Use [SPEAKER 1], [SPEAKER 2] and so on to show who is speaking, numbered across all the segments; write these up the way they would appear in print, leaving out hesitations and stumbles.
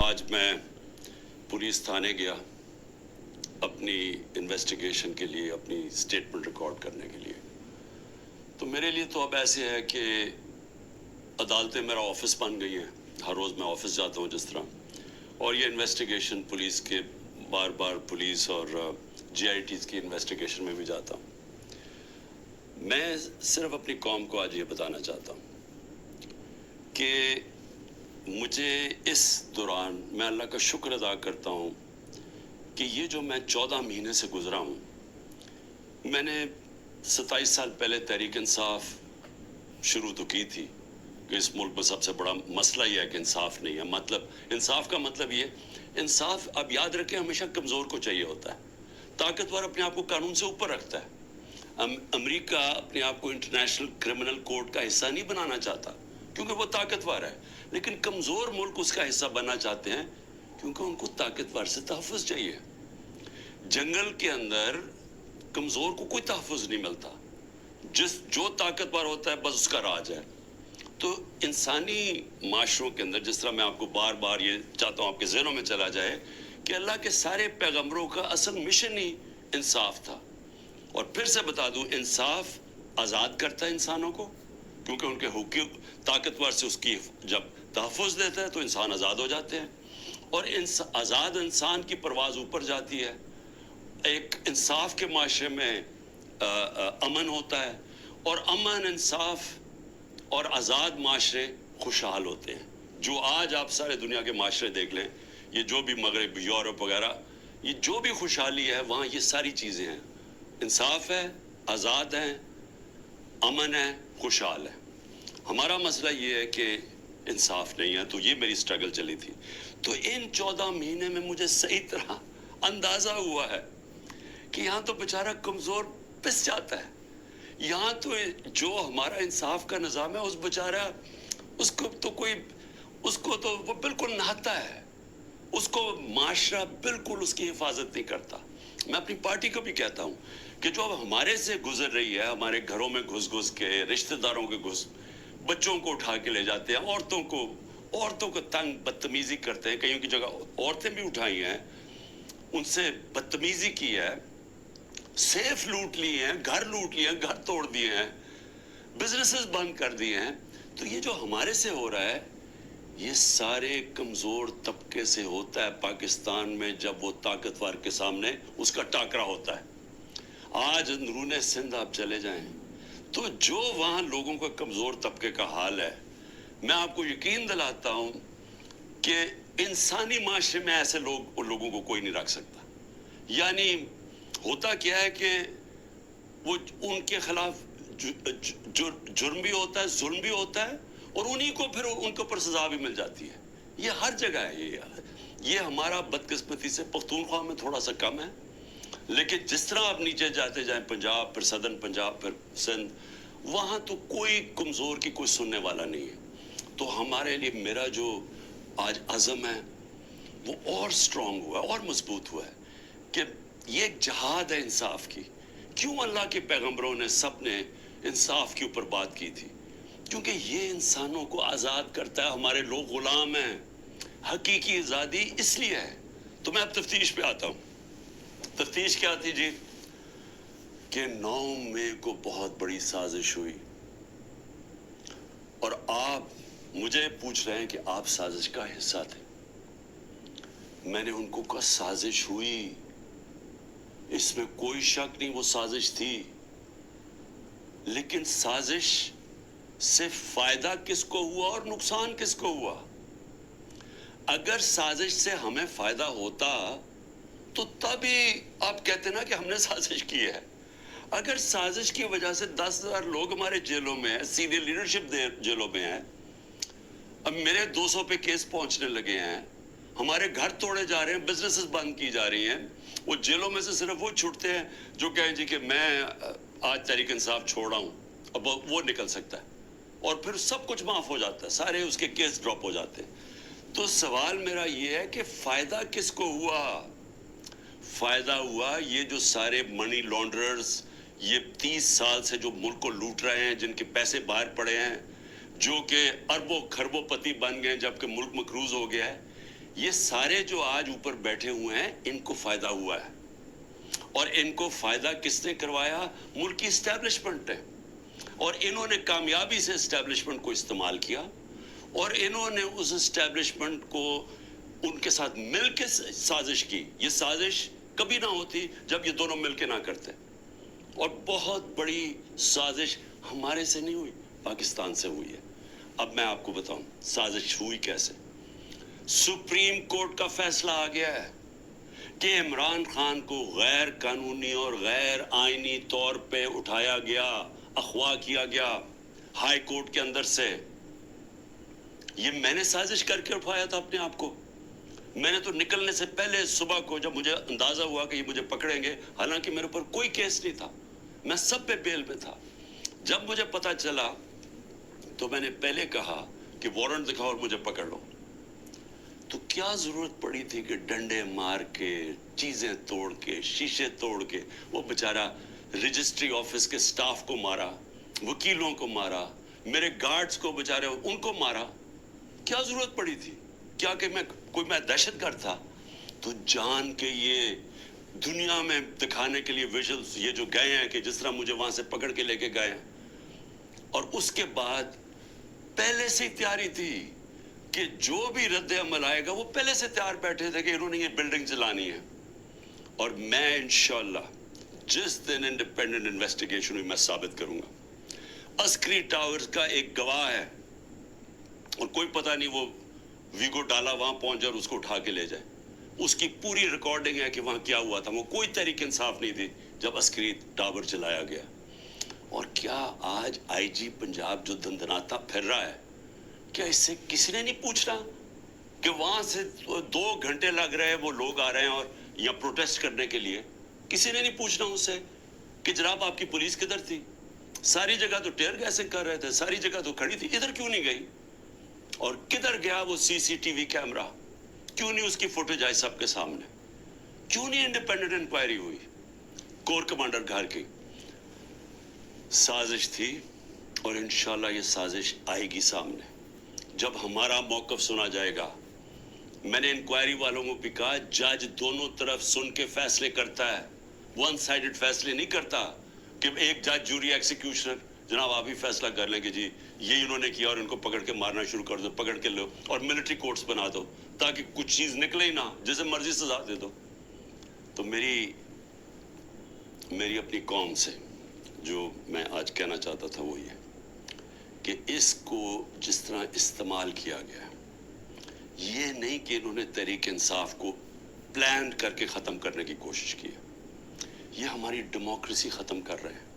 [SPEAKER 1] آج میں پولیس تھانے گیا اپنی انویسٹیگیشن کے لیے، اپنی سٹیٹمنٹ ریکارڈ کرنے کے لیے. تو میرے لیے تو اب ایسے ہے کہ عدالتیں میرا آفس بن گئی ہیں. ہر روز میں آفس جاتا ہوں جس طرح، اور یہ انویسٹیگیشن پولیس کے بار بار پولیس اور جی آئی ٹیز کی انویسٹیگیشن میں بھی جاتا ہوں. میں صرف اپنی قوم کو آج یہ بتانا چاہتا ہوں کہ مجھے اس دوران میں اللہ کا شکر ادا کرتا ہوں کہ یہ جو میں 14 مہینے سے گزرا ہوں، میں نے 27 سال پہلے تحریک انصاف شروع تو کی تھی کہ اس ملک میں سب سے بڑا مسئلہ یہ ہے کہ انصاف نہیں ہے. مطلب انصاف کا مطلب یہ، انصاف اب یاد رکھیں ہمیشہ کمزور کو چاہیے ہوتا ہے. طاقتور اپنے آپ کو قانون سے اوپر رکھتا ہے. امریکہ اپنے آپ کو انٹرنیشنل کرمنل کورٹ کا حصہ نہیں بنانا چاہتا کیونکہ وہ طاقتور ہے، لیکن کمزور ملک اس کا حصہ بننا چاہتے ہیں کیونکہ ان کو طاقتور سے تحفظ چاہیے. جنگل کے اندر کمزور کو کوئی تحفظ نہیں ملتا، جو طاقتور ہوتا ہے بس اس کا راج ہے. تو انسانی معاشروں کے اندر، جس طرح میں آپ کو بار بار یہ چاہتا ہوں آپ کے ذہنوں میں چلا جائے کہ اللہ کے سارے پیغمبروں کا اصل مشن ہی انصاف تھا. اور پھر سے بتا دوں، انصاف آزاد کرتا ہے انسانوں کو کیونکہ ان کے حقوق طاقتور سے اس کی جب تحفظ دیتا ہے تو انسان آزاد ہو جاتے ہیں، اور آزاد انسان کی پرواز اوپر جاتی ہے. ایک انصاف کے معاشرے میں امن ہوتا ہے، اور امن، انصاف اور آزاد معاشرے خوشحال ہوتے ہیں. جو آج آپ سارے دنیا کے معاشرے دیکھ لیں، یہ جو بھی مغرب، یورپ وغیرہ، یہ جو بھی خوشحالی ہے وہاں یہ ساری چیزیں ہیں. انصاف ہے، آزاد ہیں، امن ہے، خوشحال ہے. ہمارا مسئلہ یہ ہے کہ انصاف نہیں ہے. تو یہ میری سٹرگل چلی تھی. تو ان 14 مہینے میں مجھے صحیح طرح اندازہ ہوا ہے کہ یہاں تو بیچارہ کمزور پس جاتا ہے. یہاں تو جو ہمارا انصاف کا نظام ہے، اس بیچارہ اس کو تو وہ بالکل نہتا ہے. اس کو معاشرہ بالکل اس کی حفاظت نہیں کرتا. میں اپنی پارٹی کو بھی کہتا ہوں کہ جو اب ہمارے سے گزر رہی ہے، ہمارے گھروں میں گھس کے، رشتہ داروں کے بچوں کو اٹھا کے لے جاتے ہیں، عورتوں کو تنگ بدتمیزی کرتے ہیں. کئیوں کی جگہ عورتیں بھی اٹھائی ہیں، ان سے بدتمیزی کی ہے، سیف لوٹ لی ہیں، گھر لوٹ لیے ہیں، گھر توڑ دیے ہیں، بزنسز بند کر دیے ہیں. تو یہ جو ہمارے سے ہو رہا ہے، یہ سارے کمزور طبقے سے ہوتا ہے. پاکستان میں جب وہ طاقتور کے سامنے اس کا ٹاکرا ہوتا ہے. آج اندرون سندھ آپ چلے جائیں تو جو وہاں لوگوں کا کمزور طبقے کا حال ہے، میں آپ کو یقین دلاتا ہوں کہ انسانی معاشرے میں ایسے لوگوں کو کوئی نہیں رکھ سکتا. یعنی ہوتا کیا ہے کہ وہ ان کے خلاف جرم بھی ہوتا ہے، ظلم بھی ہوتا ہے، اور انہی کو پھر ان کے اوپر سزا بھی مل جاتی ہے. یہ ہر جگہ ہے. یہ ہمارا بدقسمتی سے پختونخوا میں تھوڑا سا کم ہے، لیکن جس طرح آپ نیچے جاتے جائیں، پنجاب، پھر صدرن پنجاب، پھر سندھ، وہاں تو کوئی کمزور کی کوئی سننے والا نہیں ہے. تو ہمارے لیے میرا جو آج عزم ہے وہ اور سٹرونگ ہوا ہے، اور مضبوط ہوا ہے کہ یہ ایک جہاد ہے انصاف کی. کیوں اللہ کے پیغمبروں نے سب نے انصاف کے اوپر بات کی تھی؟ کیونکہ یہ انسانوں کو آزاد کرتا ہے. ہمارے لوگ غلام ہیں. حقیقی آزادی اس لیے ہے. تو میں اب تفتیش پہ آتا ہوں. تفتیش کیا تھی جی؟ کہ 9 مئی کو بہت بڑی سازش ہوئی، اور آپ مجھے پوچھ رہے ہیں کہ آپ سازش کا حصہ تھے. میں نے ان کو کہا سازش ہوئی، اس میں کوئی شک نہیں، وہ سازش تھی. لیکن سازش سے فائدہ کس کو ہوا اور نقصان کس کو ہوا؟ اگر سازش سے ہمیں فائدہ ہوتا تو تبھی آپ کہتے نا کہ ہم نے سازش کی ہے. اگر سازش کی وجہ سے 10,000 لوگ ہمارے جیلوں میں ہیں، سینئر لیڈرشپ جیلوں میں ہیں، اب میرے 200 پہ کیس پہنچنے لگے ہیں، ہمارے گھر توڑے جا رہے ہیں، بزنسز بند کی جا رہی ہیں، وہ جیلوں میں سے صرف وہ چھوٹتے ہیں جو کہیں جی کہ میں آج تحریک انصاف چھوڑ رہا ہوں، اب وہ نکل سکتا ہے، اور پھر سب کچھ معاف ہو جاتا ہے، سارے اس کے کیس ڈراپ ہو جاتے ہیں. تو سوال میرا یہ ہے کہ فائدہ کس کو ہوا؟ فائدہ ہوا یہ جو سارے منی لانڈررز، یہ 30 سال سے جو ملک کو لوٹ رہے ہیں، جن کے پیسے باہر پڑے ہیں، جو کہ اربوں خربوں پتی بن گئے جبکہ ملک مقروض ہو گیا ہے. یہ سارے جو آج اوپر بیٹھے ہوئے ہیں ان کو فائدہ ہوا ہے, اور ان کو فائدہ کس نے کروایا؟ ملکی اسٹیبلشمنٹ نے, اور انہوں نے کامیابی سے اسٹیبلشمنٹ کو استعمال کیا, اور انہوں نے اس اسٹیبلشمنٹ کو ان کے ساتھ مل کے سازش کی. یہ سازش کبھی نہ ہوتی جب یہ دونوں مل کے نہ کرتے, اور بہت بڑی سازش ہمارے سے نہیں ہوئی, پاکستان سے ہوئی ہے. اب میں آپ کو بتاؤں سازش ہوئی کیسے. سپریم کورٹ کا فیصلہ آ گیا ہے کہ عمران خان کو غیر قانونی اور غیر آئینی طور پہ اٹھایا گیا, اغوا کیا گیا ہائی کورٹ کے اندر سے. یہ میں نے سازش کر کے اٹھایا تھا اپنے آپ کو. میں نے تو نکلنے سے پہلے صبح کو جب مجھے اندازہ ہوا کہ یہ مجھے پکڑیں گے, حالانکہ میرے اوپر کوئی کیس نہیں تھا, میں سب پہ بیل میں تھا, جب مجھے پتا چلا تو میں نے پہلے کہا کہ وارنٹ دکھاؤ اور مجھے پکڑ لو. تو کیا ضرورت پڑی تھی کہ ڈنڈے مار کے, چیزیں توڑ کے, شیشے توڑ کے, وہ بیچارہ رجسٹری آفس کے سٹاف کو مارا, وکیلوں کو مارا, میرے گارڈز کو بیچارے ان کو مارا. کیا ضرورت پڑی تھی؟ کیا کہ میں دہشت گرد تھا؟ تو جان کے یہ دنیا میں دکھانے کے لیے ویژلز یہ جو گئے ہیں کہ جس طرح مجھے وہاں سے پکڑ کے لے کے گئے ہیں, اور اس کے بعد پہلے سے تیاری تھی کہ جو بھی رد عمل آئے گا وہ پہلے سے تیار بیٹھے تھے کہ انہوں نے یہ بلڈنگ جلانی ہے. اور میں انشاءاللہ جس دن انڈیپینڈنٹ انویسٹیگیشن ہوئی میں ثابت کروں گا. عسکری ٹاورز کا ایک گواہ ہے, اور کوئی پتہ نہیں وہ ویگو ڈالا وہاں پہنچ جائے اور اس کو اٹھا کے لے جائے. اس کی پوری ریکارڈنگ ہے کہ وہاں کیا ہوا تھا. وہ کوئی تحریک انصاف نہیں تھی جب عسکری ٹاور چلایا گیا. اور کیا آج آئی جی پنجاب جو دندناتا پھر رہا ہے, کیا اس سے کسی نے نہیں پوچھنا کہ وہاں سے 2 گھنٹے لگ رہے ہیں, وہ لوگ آ رہے ہیں اور یا پروٹیسٹ کرنے کے لیے, کسی نے نہیں پوچھنا اس سے کہ جناب آپ کی پولیس کدھر تھی؟ ساری جگہ تو ٹیئر گیسنگ کر رہے تھے, ساری جگہ تو کھڑی تھی, ادھر کیوں نہیں گئی؟ اور کدھر گیا وہ سی سی ٹی وی کیمرہ؟ کیوں نہیں اس کی فوٹیج آئی سب کے سامنے؟ کیوں نہیں انڈیپینڈنٹ انکوائری ہوئی؟ کور کمانڈر گھر کی سازش تھی, اور انشاءاللہ یہ سازش آئے گی سامنے جب ہمارا موقف سنا جائے گا. میں نے انکوائری والوں کو بھی کہا جج دونوں طرف سن کے فیصلے کرتا ہے, ون سائیڈڈ فیصلے نہیں کرتا کہ ایک جج جوری ایکسیکیوشنر جناب آپ ہی فیصلہ کر لیں کہ جی یہ انہوں نے کیا اور ان کو پکڑ کے مارنا شروع کر دو, پکڑ کے لو اور ملٹری کورٹس بنا دو تاکہ کچھ چیز نکلے ہی نہ, جیسے مرضی سزا دے دو. تو میری اپنی قوم سے جو میں آج کہنا چاہتا تھا وہ یہ کہ اس کو جس طرح استعمال کیا گیا, یہ نہیں کہ انہوں نے تحریک انصاف کو پلان کر کے ختم کرنے کی کوشش کی ہے, یہ ہماری ڈیموکریسی ختم کر رہے ہیں.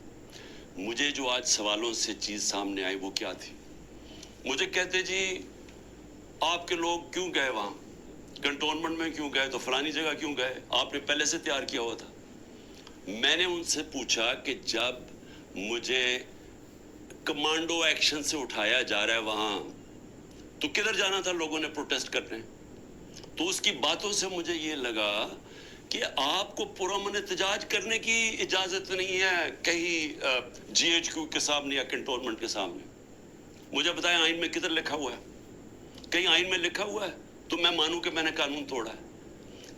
[SPEAKER 1] مجھے جو آج سوالوں سے چیز سامنے آئی وہ کیا تھی؟ مجھے کہتے جی آپ کے لوگ کیوں گئے وہاں, کنٹونمنٹ میں کیوں گئے, تو فلانی جگہ کیوں گئے, آپ نے پہلے سے تیار کیا ہوا تھا. میں نے ان سے پوچھا کہ جب مجھے کمانڈو ایکشن سے اٹھایا جا رہا ہے وہاں, تو کدھر جانا تھا لوگوں نے پروٹیسٹ کرنے؟ تو اس کی باتوں سے مجھے یہ لگا کہ آپ کو پرامن احتجاج کرنے کی اجازت نہیں ہے کہیں جی ایچ کیو کے سامنے یا کنٹونمنٹ کے سامنے. مجھے بتائیں آئین میں کدھر لکھا ہوا ہے؟ کہیں آئین میں لکھا ہوا ہے تو میں مانوں کہ میں نے قانون توڑا ہے.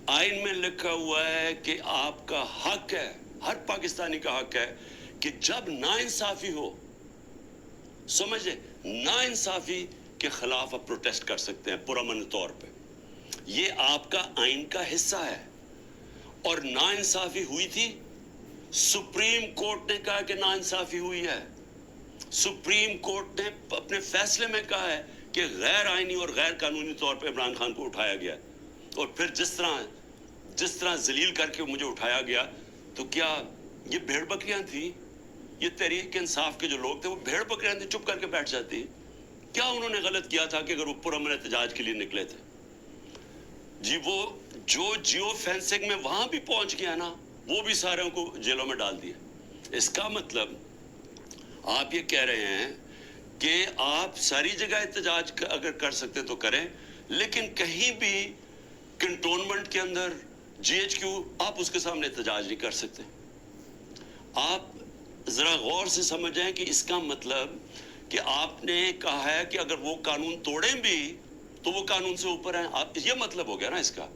[SPEAKER 1] آئین میں لکھا ہوا ہے کہ آپ کا حق ہے, ہر پاکستانی کا حق ہے کہ جب ناانصافی ہو, سمجھے, ناانصافی کے خلاف آپ پروٹیسٹ کر سکتے ہیں پرامن طور پہ. یہ آپ کا آئین کا حصہ ہے. اور ناانصافی ہوئی تھی, سپریم کورٹ نے کہا کہ ناانصافی ہوئی ہے. سپریم کورٹ نے اپنے فیصلے میں کہا ہے کہ غیر آئینی اور غیر قانونی طور پہ عمران خان کو اٹھایا گیا, اور پھر جس طرح ذلیل کر کے مجھے اٹھایا گیا, تو کیا یہ بھیڑ بکریاں تھیں؟ یہ تحریک انصاف کے جو لوگ تھے وہ بھیڑ بکریاں تھیں, چپ کر کے بیٹھ جاتی؟ کیا انہوں نے غلط کیا تھا کہ اگر وہ پرامن احتجاج کے لیے نکلے تھے؟ جی وہ جو جیو فینسنگ میں وہاں بھی پہنچ گیا نا, وہ بھی ساروں کو جیلوں میں ڈال دیا. اس کا مطلب آپ یہ کہہ رہے ہیں کہ آپ ساری جگہ احتجاج اگر کر سکتے تو کریں, لیکن کہیں بھی کنٹونمنٹ کے اندر جی ایچ کیو آپ اس کے سامنے احتجاج نہیں کر سکتے. آپ ذرا غور سے سمجھ جائیں کہ اس کا مطلب کہ آپ نے کہا ہے کہ اگر وہ قانون توڑیں بھی تو وہ قانون سے اوپر ہیں. آپ یہ مطلب ہو گیا نا اس کا.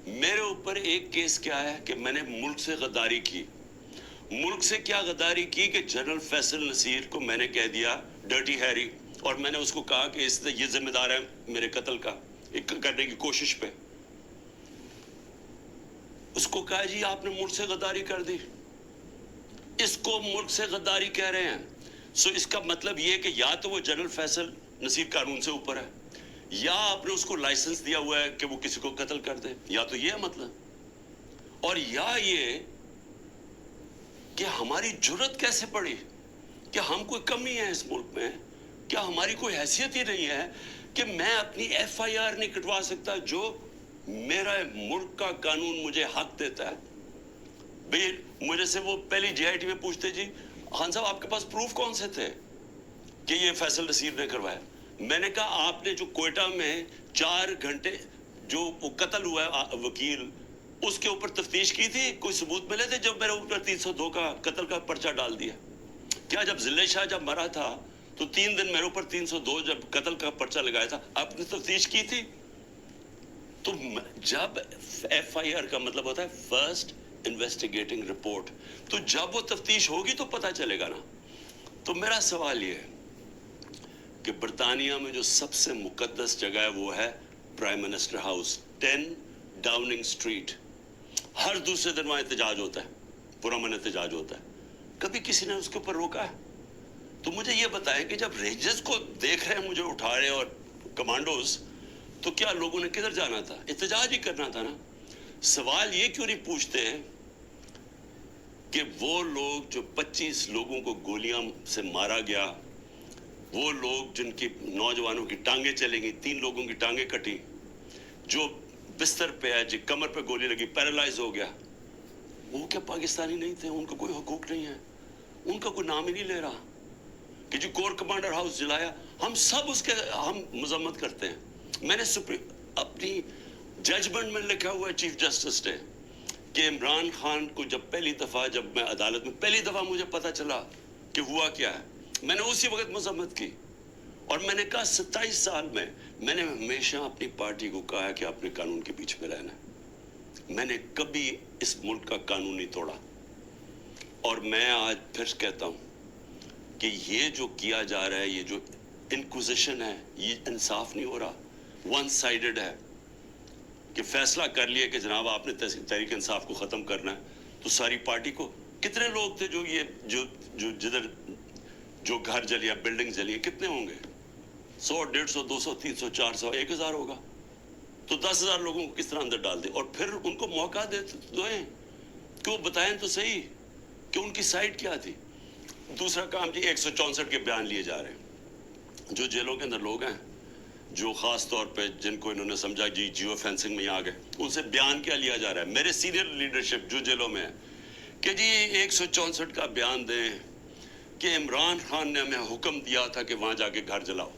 [SPEAKER 1] میرے اوپر ایک کیس کیا ہے کہ میں نے ملک سے غداری کی. ملک سے کیا غداری کی کہ جنرل فیصل نصیر کو میں نے کہہ دیا ڈرٹی ہیری, اور میں نے اس کو کہا کہ یہ ذمہ دار ہے میرے قتل کا کرنے کی کوشش پہ. اس کو کہا جی آپ نے ملک سے غداری کر دی. اس کو ملک سے غداری کہہ رہے ہیں. سو اس کا مطلب یہ کہ یا تو وہ جنرل فیصل نصیر قانون سے اوپر ہے, یا آپ نے اس کو لائسنس دیا ہوا ہے کہ وہ کسی کو قتل کر دے, یا تو یہ مطلب, اور یا یہ کہ ہماری جرت کیسے پڑی, کہ ہم کوئی کمی ہے اس ملک میں, کیا ہماری کوئی حیثیت ہی نہیں ہے کہ میں اپنی ایف آئی آر نہیں کٹوا سکتا جو میرا ملک کا قانون مجھے حق دیتا ہے. بھئی مجھے سے وہ پہلی جے آئی ٹی میں پوچھتے جی خان صاحب آپ کے پاس پروف کون سے تھے کہ یہ فیصل نصیر نے کروایا. میں نے کہا آپ نے جو کوئٹہ میں 4 گھنٹے جو وہ قتل ہوا ہے وکیل, اس کے اوپر تفتیش کی تھی, کوئی ثبوت ملے تھے جب میرے اوپر 302 کا قتل کا پرچہ ڈال دیا. کیا جب ضلع شاہ جب مرا تھا تو 3 دن میرے اوپر 302 جب قتل کا پرچہ لگایا تھا, آپ نے تفتیش کی تھی؟ تو جب ایف آئی آر کا مطلب ہوتا ہے فرسٹ انویسٹیگیٹنگ رپورٹ, تو جب وہ تفتیش ہوگی تو پتہ چلے گا نا. تو میرا سوال یہ ہے کہ برطانیہ میں جو سب سے مقدس جگہ ہے وہ ہے prime minister house, 10 Downing Street. ہر دوسرے دن وہاں احتجاج ہوتا ہے, پرامن احتجاج ہوتا ہے. کبھی کسی نے اس کے اوپر روکا ہے؟ تو مجھے یہ بتائیں کہ جب رینجرز کو دیکھ رہے ہیں مجھے اٹھا رہے اور کمانڈوز, تو کیا لوگوں نے کدھر جانا تھا؟ احتجاج ہی کرنا تھا نا. سوال یہ کیوں نہیں پوچھتے کہ وہ لوگ جو 25 لوگوں کو گولیاں سے مارا گیا, وہ لوگ جن کی نوجوانوں کی ٹانگیں چلیں گی, 3 لوگوں کی ٹانگیں کٹی, جو بستر پہ ہے, جو کمر پہ گولی لگی پیرالائز ہو گیا, وہ کیا پاکستانی نہیں تھے؟ ان کو کوئی حقوق نہیں ہے؟ ان کا کوئی نام ہی نہیں لے رہا کہ جو کور کمانڈر ہاؤس جلایا. ہم سب اس کے ہم مذمت کرتے ہیں. میں نے اپنی ججمنٹ میں لکھا ہوا ہے چیف جسٹس نے کہ عمران خان کو جب پہلی دفعہ, جب میں عدالت میں پہلی دفعہ مجھے پتا چلا کہ ہوا کیا ہے, میں نے اسی وقت مذمت کی. اور میں نے کہا 27 سال میں نے ہمیشہ اپنی پارٹی کو کہا ہے کہ اپنے قانون کے پیچھے میں رہنا ہے. میں نے کبھی اس ملک کا قانون نہیں توڑا. اور میں آج پھر کہتا ہوں کہ یہ جو کیا جا رہا ہے, یہ جو انکوزیشن ہے, یہ انصاف نہیں ہو رہا, ون سائیڈڈ ہے. کہ فیصلہ کر لیا کہ جناب آپ نے تحریک انصاف کو ختم کرنا ہے, تو ساری پارٹی کو, کتنے لوگ تھے جو یہ جو جدھر جو گھر جلیا, بلڈنگ جلی, کتنے ہوں گے؟ 100, 150, 200, 300, 400, 1000 ہوگا. تو 10,000 لوگوں کو کس طرح اندر ڈال دیں, اور پھر ان کو موقع دیں کہ وہ بتائیں تو صحیح کہ ان کی سائٹ کیا تھی. دوسرا کام جی 164 کے بیان لیے جا رہے ہیں. جو جیلوں کے اندر لوگ ہیں, جو خاص طور پہ جن کو انہوں نے سمجھا جی جیو فینسنگ میں یہاں آ گئے, ان سے بیان کیا لیا جا رہا ہے؟ میرے سینئر لیڈرشپ جو جیلوں میں ہے کہ جی 164 کا بیان دیں کہ عمران خان نے ہمیں حکم دیا تھا کہ وہاں جا کے گھر جلاؤ.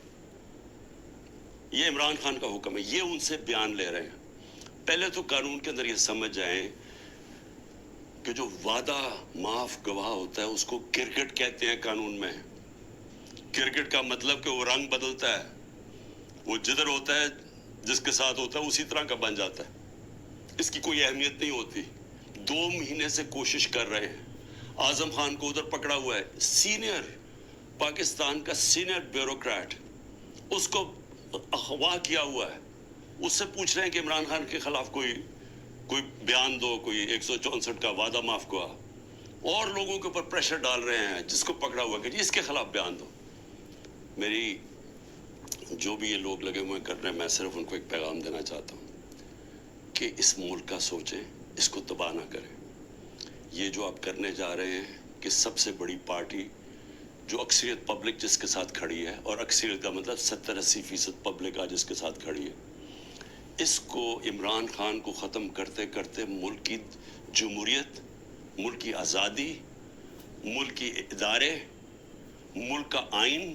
[SPEAKER 1] یہ عمران خان کا حکم ہے, یہ ان سے بیان لے رہے ہیں. پہلے تو قانون کے اندر یہ سمجھ جائیں کہ جو وعدہ معاف گواہ ہوتا ہے اس کو کرکٹ کہتے ہیں قانون میں. کرکٹ کا مطلب کہ وہ رنگ بدلتا ہے, وہ جدھر ہوتا ہے جس کے ساتھ ہوتا ہے اسی طرح کا بن جاتا ہے, اس کی کوئی اہمیت نہیں ہوتی. 2 مہینے سے کوشش کر رہے ہیں. اعظم خان کو ادھر پکڑا ہوا ہے, سینئر پاکستان کا سینئر بیوروکریٹ, اس کو اغوا کیا ہوا ہے. اس سے پوچھ رہے ہیں کہ عمران خان کے خلاف کوئی بیان دو, کوئی 164 کا وعدہ معاف ہوا, اور لوگوں کے اوپر پریشر ڈال رہے ہیں جس کو پکڑا ہوا کہ جی اس کے خلاف بیان دو. میری جو بھی یہ لوگ لگے ہوئے کرنے, میں صرف ان کو ایک پیغام دینا چاہتا ہوں کہ اس ملک کا سوچیں, اس کو تباہ نہ کریں. یہ جو آپ کرنے جا رہے ہیں کہ سب سے بڑی پارٹی جو اکثریت پبلک جس کے ساتھ کھڑی ہے, اور اکثریت کا مطلب 70-80% پبلک آج اس کے ساتھ کھڑی ہے, اس کو عمران خان کو ختم کرتے کرتے ملک کی جمہوریت, ملک کی آزادی, ملک کی ادارے, ملک کا آئین,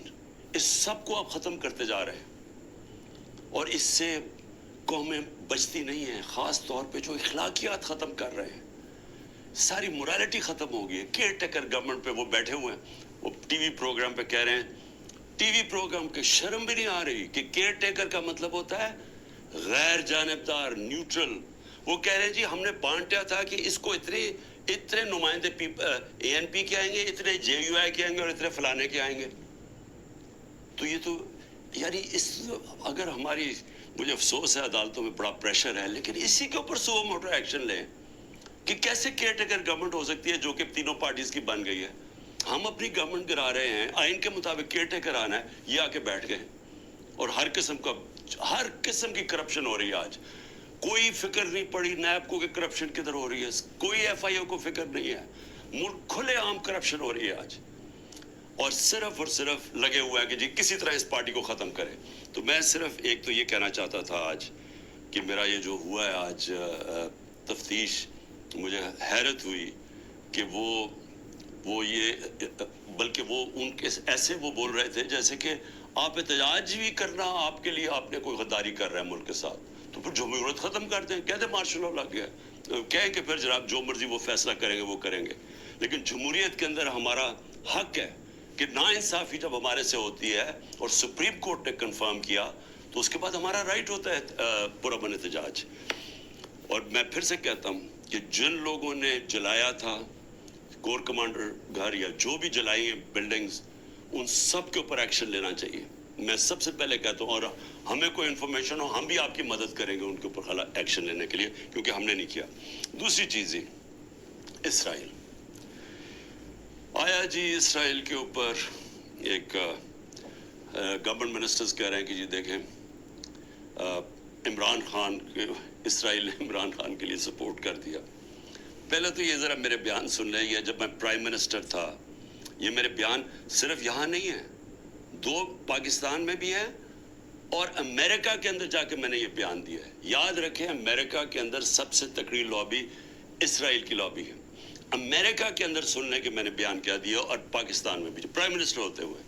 [SPEAKER 1] اس سب کو آپ ختم کرتے جا رہے ہیں. اور اس سے قومیں بچتی نہیں ہیں, خاص طور پہ جو اخلاقیات ختم کر رہے ہیں. ساری مورالٹی ختم ہو گئی ہے. کیئر ٹیکر گورنمنٹ پہ وہ بیٹھے ہوئے ہیں, وہ ٹی وی پروگرام پہ کہہ رہے ہیں ٹی وی پروگرام کے شرم بھی نہیں آ رہی کہ کیئر ٹیکر کا مطلب ہوتا ہے غیر جانبدار، نیوٹرل. وہ کہہ رہے ہیں جی ہم نے بانٹا تھا کہ اس کو اتنے نمائندے اے این پی کے آئیں گے، اتنے جے یو آئی کے آئیں گے اور اتنے فلانے کے آئیں گے. تو یہ تو یعنی اگر ہماری، مجھے افسوس ہے عدالتوں میں بڑا پریشر ہے، لیکن اسی کے اوپر سو موٹر ایکشن لیں کہ کیسے کیئر ٹیکر گورنمنٹ ہو سکتی ہے جو کہ تینوں پارٹیز کی بن گئی ہے. ہم اپنی گورنمنٹ گرا رہے ہیں، آئین کے مطابق کیئر ٹیکر آنا ہے، یہ آ کے بیٹھ گئے. اور ہر قسم کی کرپشن ہو رہی ہے. آج کوئی فکر نہیں پڑی نیب کو کہ کرپشن کدھر ہو رہی ہے، کوئی ایف آئی او کو فکر نہیں ہے. ملک کھلے عام کرپشن ہو رہی ہے آج، اور صرف لگے ہوئے ہیں کہ جی کسی طرح اس پارٹی کو ختم کرے. تو میں صرف ایک تو یہ کہنا چاہتا تھا آج کہ میرا یہ جو ہوا ہے آج تفتیش، مجھے حیرت ہوئی کہ وہ یہ، بلکہ وہ ان کے ایسے وہ بول رہے تھے جیسے کہ آپ احتجاج بھی کرنا آپ کے لیے آپ نے کوئی غداری کر رہا ہے ملک کے ساتھ. تو پھر جمہوریت ختم کر دیں، کہتے مارشل لا لگ گیا، کہیں کہ پھر جناب جو مرضی وہ فیصلہ کریں گے وہ کریں گے. لیکن جمہوریت کے اندر ہمارا حق ہے کہ ناانصافی جب ہمارے سے ہوتی ہے اور سپریم کورٹ نے کنفرم کیا تو اس کے بعد ہمارا رائٹ ہوتا ہے پرامن احتجاج. اور میں پھر سے کہتا ہوں کہ جن لوگوں نے جلایا تھا کور کمانڈر گھر یا جو بھی جلائی ہیں بلڈنگز، ان سب کے اوپر ایکشن لینا چاہیے. میں سب سے پہلے کہتا ہوں، اور ہمیں کوئی انفارمیشن ہو ہم بھی آپ کی مدد کریں گے ان کے اوپر ایکشن لینے کے لیے، کیونکہ ہم نے نہیں کیا. دوسری چیز اسرائیل آیا جی، اسرائیل کے اوپر ایک گورنمنٹ منسٹرز کہہ رہے ہیں کہ جی دیکھیں عمران خان کے، اسرائیل نے عمران خان کے لیے سپورٹ کر دیا. پہلے تو یہ ذرا میرے بیان سن لیں. یہ جب میں پرائم منسٹر تھا، یہ میرے بیان صرف یہاں نہیں ہے، 2 پاکستان میں بھی ہے اور امریکہ کے اندر جا کے میں نے یہ بیان دیا ہے. یاد رکھیں امریکہ کے اندر سب سے تکڑی لابی اسرائیل کی لابی ہے. امریکہ کے اندر سننے کے میں نے بیان کیا دیا، اور پاکستان میں بھی پرائم منسٹر ہوتے ہوئے.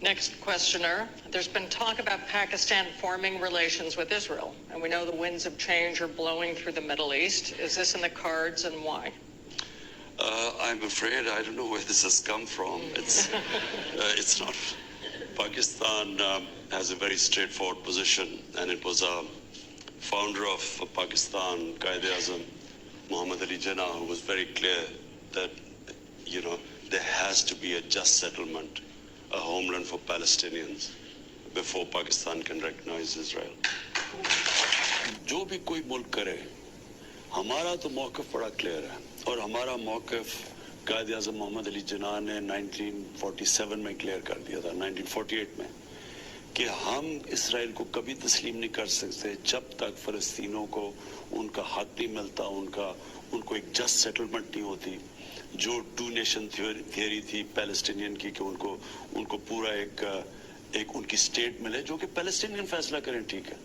[SPEAKER 2] Next questioner. There's been talk about Pakistan forming relations with Israel, and we know the winds of change are blowing through the Middle East. Is this in the cards, and why?
[SPEAKER 1] I'm afraid I don't know where this has come from. It's not. Pakistan has a very straightforward position, and it was a founder of Pakistan, Quaid-e-Azam, Muhammad Ali Jinnah, who was very clear that, there has to be a just settlement, a homeland for Palestinians before Pakistan can recognize Israel. جو بھی کوئی ملک کرے، ہمارا تو موقف بڑا clear ہے، اور ہمارا موقف قائد اعظم محمد علی جناح نے 1947 میں کلیئر کر دیا تھا، 1948 میں، کہ ہم اسرائیل کو کبھی تسلیم نہیں کر سکتے جب تک فلسطینوں کو ان کا حق نہیں ملتا، ان کو ایک جسٹ سیٹلمنٹ نہیں ہوتی. جو 2 نیشن تھیوری تھی پیلسٹینین کی کہ ان کو پورا ایک ان کی اسٹیٹ ملے جو کہ پیلسٹینین فیصلہ کریں، ٹھیک ہے.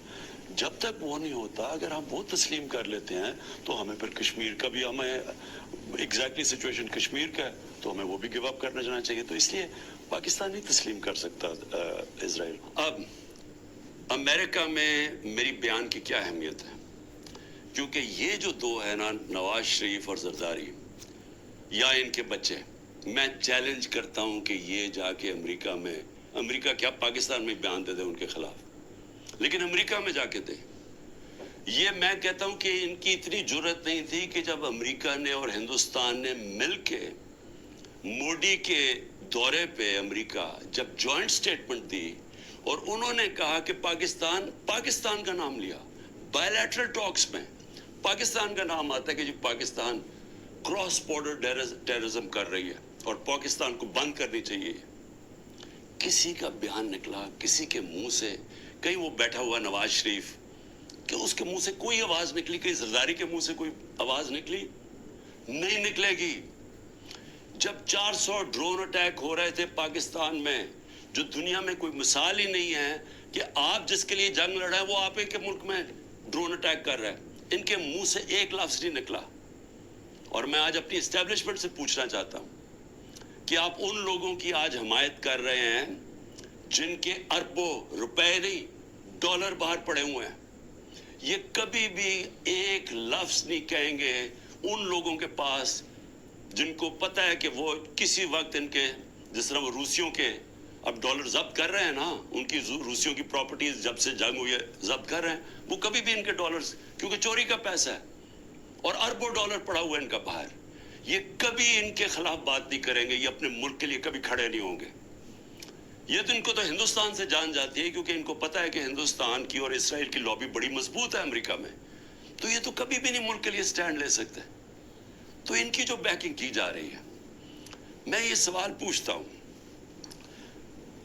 [SPEAKER 1] جب تک وہ نہیں ہوتا، اگر ہم وہ تسلیم کر لیتے ہیں تو ہمیں پھر کشمیر کا بھی، ہمیں ایگزیکٹلی سچویشن کشمیر کا ہے تو ہمیں وہ بھی گیو اپ کرنا جانا چاہیے. تو اس لیے پاکستان نہیں تسلیم کر سکتا اسرائیل. اب امریکہ میں میری بیان کی کیا اہمیت ہے؟ کیونکہ یہ جو 2 ہے نا، نواز شریف اور زرداری یا ان کے بچے، میں چیلنج کرتا ہوں کہ یہ جا کے امریکہ کیا پاکستان میں بیان دے دے ان کے خلاف، لیکن امریکہ میں جا کے دے. یہ میں کہتا ہوں کہ ان کی اتنی جرت نہیں تھی کہ جب امریکہ نے اور ہندوستان نے مل کے موڈی کے دورے پہ امریکہ جب جوائنٹ سٹیٹمنٹ دی اور انہوں نے کہا کہ پاکستان کا نام لیا بائیلیٹرل ٹاکس میں، پاکستان کا نام آتا ہے کہ جی پاکستان کراس بارڈر ٹیررزم کر رہی ہے اور پاکستان کو بند کرنی چاہیے. کسی کا بیان نکلا کسی کے منہ سے، کہیں وہ بیٹھا ہوا نواز شریف کہ اس کے منہ سے کوئی آواز نکلی، کہ زرداری کے منہ سے کوئی آواز نکلی؟ نہیں نکلے گی. جب 400 ڈرون اٹیک ہو رہے تھے پاکستان میں، جو دنیا میں کوئی مثال ہی نہیں ہے کہ آپ جس کے لیے جنگ لڑ رہے ہیں وہ آپ کے ملک میں ڈرون اٹیک کر رہے ہیں، ان کے منہ سے ایک لفظ نہیں نکلا. اور میں آج اپنی اسٹیبلشمنٹ سے پوچھنا چاہتا ہوں کہ آپ ان لوگوں کی آج حمایت کر رہے ہیں جن کے اربوں روپے نہیں ڈالر باہر پڑے ہوئے ہیں. یہ کبھی بھی ایک لفظ نہیں کہیں گے ان لوگوں کے پاس جن کو پتہ ہے کہ وہ کسی وقت ان کے، جس طرح وہ روسیوں کے اب ڈالر ضبط کر رہے ہیں نا, ان کی روسیوں کی پراپرٹیز جب سے جنگ ہوئی ہے ضبط کر رہے ہیں, وہ کبھی بھی ان کے ڈالرز, کیونکہ چوری کا پیسہ ہے اور اربوں ڈالر پڑا ہوا ہے ان کا باہر, یہ کبھی ان کے خلاف بات نہیں کریں گے, یہ اپنے ملک کے لیے کبھی کھڑے نہیں ہوں گے. یہ تو ان کو تو ہندوستان سے جان جاتی ہے, کیونکہ ان کو پتا ہے کہ ہندوستان کی اور اسرائیل کی لابی بڑی مضبوط ہے امریکہ میں, تو یہ تو کبھی بھی نہیں ملک کے لیے سٹینڈ لے سکتے. تو ان کی جو بیکنگ کی جا رہی ہے, میں یہ سوال پوچھتا ہوں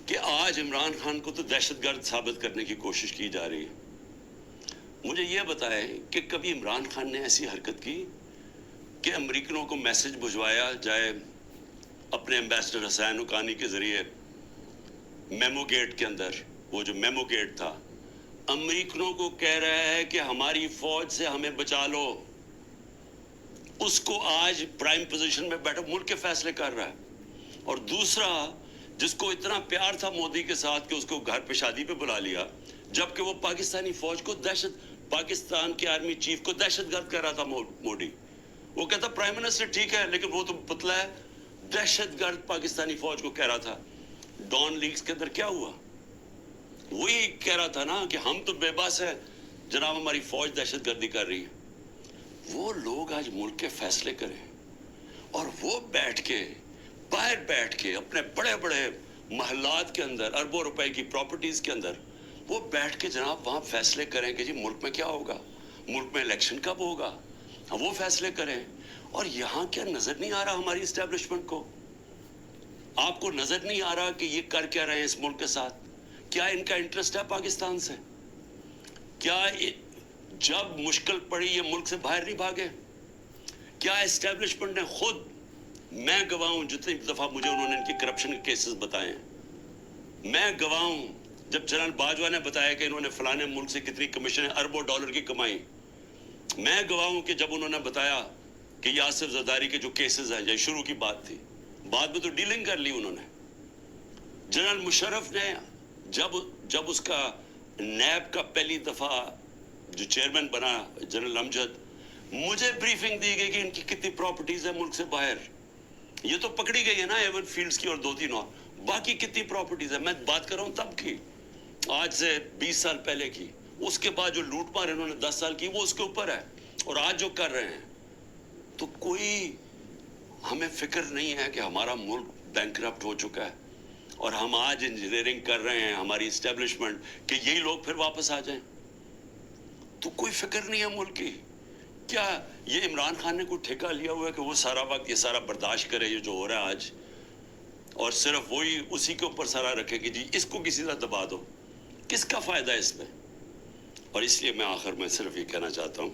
[SPEAKER 1] کہ آج عمران خان کو تو دہشت گرد ثابت کرنے کی کوشش کی جا رہی ہے. مجھے یہ بتائیں کہ کبھی عمران خان نے ایسی حرکت کی کہ امریکنوں کو میسج بھجوایا جائے اپنے ایمبیسڈر حسین حقانی کے ذریعے میمو گیٹ کے اندر, وہ جو میمو گیٹ تھا, امریکنوں کو کہہ رہا ہے کہ ہماری فوج سے ہمیں بچا لو, اس کو آج پرائم پوزیشن میں بیٹھا ملک کے فیصلے کر رہا ہے. اور دوسرا, جس کو اتنا پیار تھا مودی کے ساتھ کہ اس کو گھر پہ شادی پہ بلا لیا, جبکہ وہ پاکستانی فوج کو پاکستان کے آرمی چیف کو دہشت گرد کہہ رہا تھا مودی. وہ کہتا پرائم منسٹر ٹھیک ہے لیکن وہ تو پتلا ہے, دہشت گرد پاکستانی فوج کو کہہ رہا تھا. ڈان لیگز کے اندر کیا ہوا, وہی کہہ رہا تھا نا کہ ہم تو بے بس ہے جناب, ہماری فوج دہشت گردی کر رہی ہے. وہ لوگ آج ملک کے فیصلے کریں اور وہ بیٹھ کے باہر بیٹھ کے اپنے بڑے بڑے محلات کے اندر اربوں روپے کی پراپرٹیز کے اندر وہ بیٹھ کے جناب وہاں فیصلے کریں کہ جی ملک میں کیا ہوگا, ملک میں الیکشن کب ہوگا, وہ فیصلے کریں. اور یہاں کیا نظر نہیں آ رہا ہماری اسٹیبلشمنٹ کو؟ آپ کو نظر نہیں آ رہا کہ یہ کر کیا رہے ہیں اس ملک کے ساتھ؟ کیا ان کا انٹرسٹ ہے پاکستان سے؟ کیا جب مشکل پڑی یہ ملک سے باہر نہیں بھاگے؟ کیا اسٹیبلشمنٹ نے خود, میں گواہ ہوں جتنی دفعہ مجھے انہوں نے ان کی کرپشن کے کیسز بتائے ہیں, میں گواہ ہوں جب جنرل باجوہ نے بتایا کہ انہوں نے فلانے ملک سے کتنی کمیشن اربوں ڈالر کی کمائی, میں گواہ ہوں کہ جب انہوں نے بتایا کہ یاسر زرداری کے جو کیسز ہیں, یہ شروع کی بات تھی, بعد میں تو ڈیلنگ کر لی انہوں نے. جنرل مشرف نے جب اس کا نیب کا پہلی دفعہ جو چیئرمین بنا جنرل امجد, مجھے بریفنگ دی گئی کہ ان کی کتنی پراپرٹیز ہیں ملک سے باہر. یہ تو پکڑی گئی ہے نا ایون فیلڈز کی اور 2-3 اور, باقی کتنی پراپرٹیز ہیں میں بات کر رہا ہوں تب کی, آج سے 20 سال پہلے کی. اس کے بعد جو لوٹ مار انہوں نے 10 سال کی وہ اس کے اوپر ہے, اور آج جو کر رہے ہیں. تو کوئی ہمیں فکر نہیں ہے کہ ہمارا ملک بینکرپٹ ہو چکا ہے اور ہم آج انجینئرنگ کر رہے ہیں ہماری اسٹیبلشمنٹ کہ یہی لوگ پھر واپس آ جائیں. تو کوئی فکر نہیں ہے ملک کی. کیا یہ عمران خان نے کوئی ٹھیکہ لیا ہوا ہے کہ وہ سارا وقت یہ سارا برداشت کرے یہ جو ہو رہا ہے آج, اور صرف وہی اسی کے اوپر سارا رکھے کہ جی اس کو کسی طرح دبا دو؟ کس کا فائدہ ہے اس میں؟ اور اس لیے میں آخر میں صرف یہ کہنا چاہتا ہوں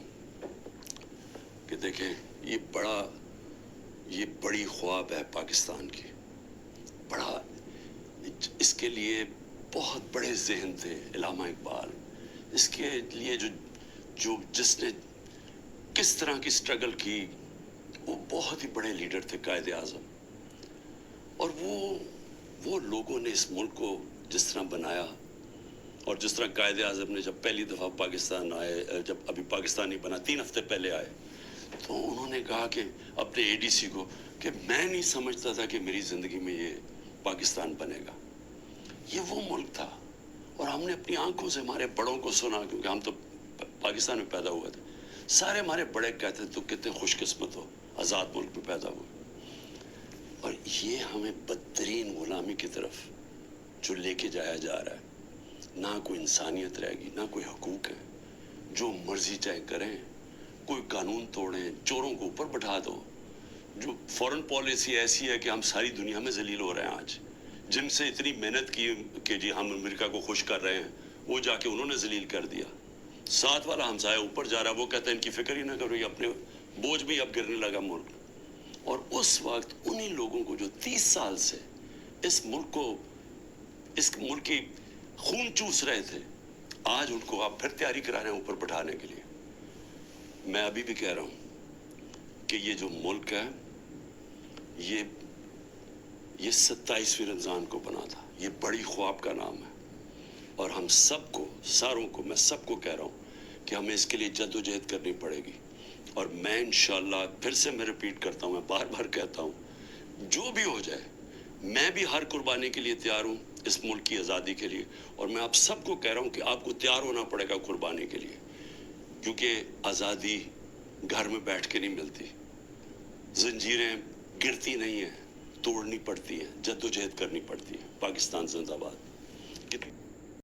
[SPEAKER 1] کہ دیکھیں یہ بڑی خواب ہے پاکستان کی, بڑا, اس کے لیے بہت بڑے ذہن تھے علامہ اقبال, اس کے لیے جس نے کس طرح کی سٹرگل کی, وہ بہت ہی بڑے لیڈر تھے قائد اعظم. اور وہ لوگوں نے اس ملک کو جس طرح بنایا, اور جس طرح قائد اعظم نے جب پہلی دفعہ پاکستان آئے, جب ابھی پاکستان نہیں بنا 3 ہفتے پہلے آئے, تو انہوں نے کہا کہ اپنے اے ڈی سی کو کہ میں نہیں سمجھتا تھا کہ میری زندگی میں یہ پاکستان بنے گا. یہ وہ ملک تھا, اور ہم نے اپنی آنکھوں سے ہمارے بڑوں کو سنا, کیونکہ ہم تو پاکستان میں پیدا ہوئے تھے, سارے ہمارے بڑے کہتے تو کتنے خوش قسمت ہو آزاد ملک میں پیدا ہوئے. اور یہ ہمیں بدترین غلامی کی طرف جو لے کے جایا جا رہا ہے, نہ کوئی انسانیت رہے گی, نہ کوئی حقوق ہے, جو مرضی چاہے کریں, کوئی قانون توڑیں, چوروں کو اوپر بٹھا دو. جو فورن پالیسی ایسی ہے کہ ہم ساری دنیا میں ذلیل ہو رہے ہیں آج, جن سے اتنی محنت کی کہ جی ہم امریکہ کو خوش کر رہے ہیں, وہ جا کے انہوں نے ذلیل کر دیا. ساتھ والا ہمسایہ اوپر جا رہا ہے, وہ کہتا ہے ان کی فکر ہی نہ کرو, یہ اپنے بوجھ بھی اب گرنے لگا ملک. اور اس وقت انہی لوگوں کو جو 30 سال سے اس ملک کی خون چوس رہے تھے, آج ان کو آپ پھر تیاری کرا رہے ہیں اوپر بٹھانے کے لیے. میں ابھی بھی کہہ رہا ہوں کہ یہ جو ملک ہے یہ 27ویں رمضان کو بنا تھا, یہ بڑی خواب کا نام ہے. اور ہم سب کو, ساروں کو, میں سب کو کہہ رہا ہوں کہ ہمیں اس کے لیے جد و جہد کرنی پڑے گی. اور میں انشاءاللہ پھر سے میں ریپیٹ کرتا ہوں, میں بار بار کہتا ہوں, جو بھی ہو جائے میں بھی ہر قربانی کے لیے تیار ہوں اس ملک کی آزادی کے لیے، اور میں آپ سب کو کہہ رہا ہوں کہ آپ کو تیار ہونا پڑے گا قربانی کے لیے، کیونکہ آزادی گھر میں بیٹھ کے نہیں ملتی، زنجیریں گرتی نہیں ہیں، توڑنی پڑتی ہیں، جدوجہد کرنی پڑتی ہے۔ پاکستان زندہ باد۔